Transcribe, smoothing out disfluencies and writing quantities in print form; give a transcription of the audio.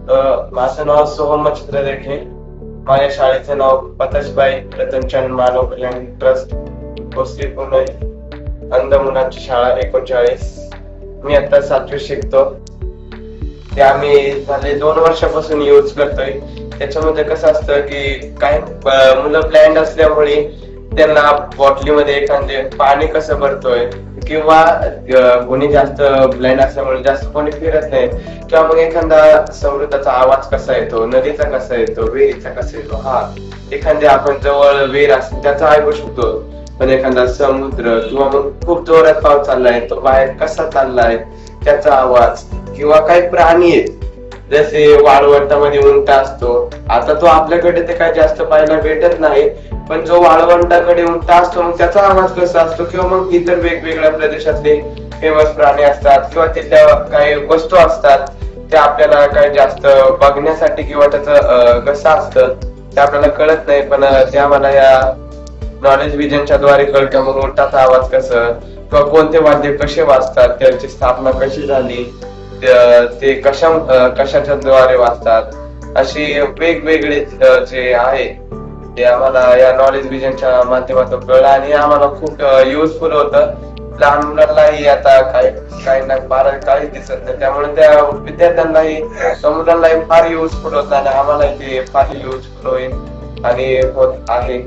माझं नाव सोहम मच्छिंद्र देखणे. माझ्या शाळेचे नाव पतशबाई रतनचंद मानव कल्याण ट्रस्ट, भोसरी, पुणे. अंध मुलांची शाळा 39. मी आता 7वी शिकतो. ते आम्ही झाले 2 वर्षापासून यूज करतोय. त्याच्यामध्ये कसं असतं की काही मुलं ब्लाइंड असल्यामुळे त्यांना बॉटलीमध्ये एखादे पाणी कसं भरतोय, किंवा कोणी जास्त ब्लाइंड असल्यामुळे जास्त कोणी फिरत नाही, किंवा मग एखादा समृद्धाचा आवाज कसा येतो, नदीचा कसा येतो, विहिरीचा कसा येतो. हा, एखाद्या आपण जवळ विहीर असते त्याचा ऐकू शकतो, पण एखादा समुद्र किंवा मग खूप जोरात पाऊस चाललाय, तो बाहेर कसा चाललाय त्याचा आवाज, किंवा काही प्राणी आहेत जसे वाळवंटामध्ये उंट असतो. आता तो आपल्याकडे ते काही जास्त पाहायला भेटत नाही, पण जो वाळवंटाकडे उंट असतो मग त्याचा आवाज कसा असतो, किंवा मग इतर वेगवेगळ्या प्रदेशातले फेमस प्राणी असतात किंवा तिथल्या काही वस्तू असतात, ते आपल्याला काही जास्त बघण्यासाठी किंवा त्याचं कसं असतं ते आपल्याला कळत नाही, पण ते आम्हाला या नॉलेज विजनच्या द्वारे कळतं. मग उंटाचा आवाज कसं, किंवा कोणते वाद्य कसे वाजतात, त्यांची स्थापना कशी झाली, ते कशाच्या द्वारे वाचतात, अशी वेगवेगळे जे आहे ते आम्हाला या नॉलेज विजनच्या माध्यमातून कळलं, आणि आम्हाला खूप युजफुल होतं. लहान मुलांनाही आता काही ना फार काही दिसत नाही, त्यामुळे त्या विद्यार्थ्यांनाही मुलांनाही फार युजफुल होत, आणि आम्हाला ते फार युजफुल होईल आणि होत आहे.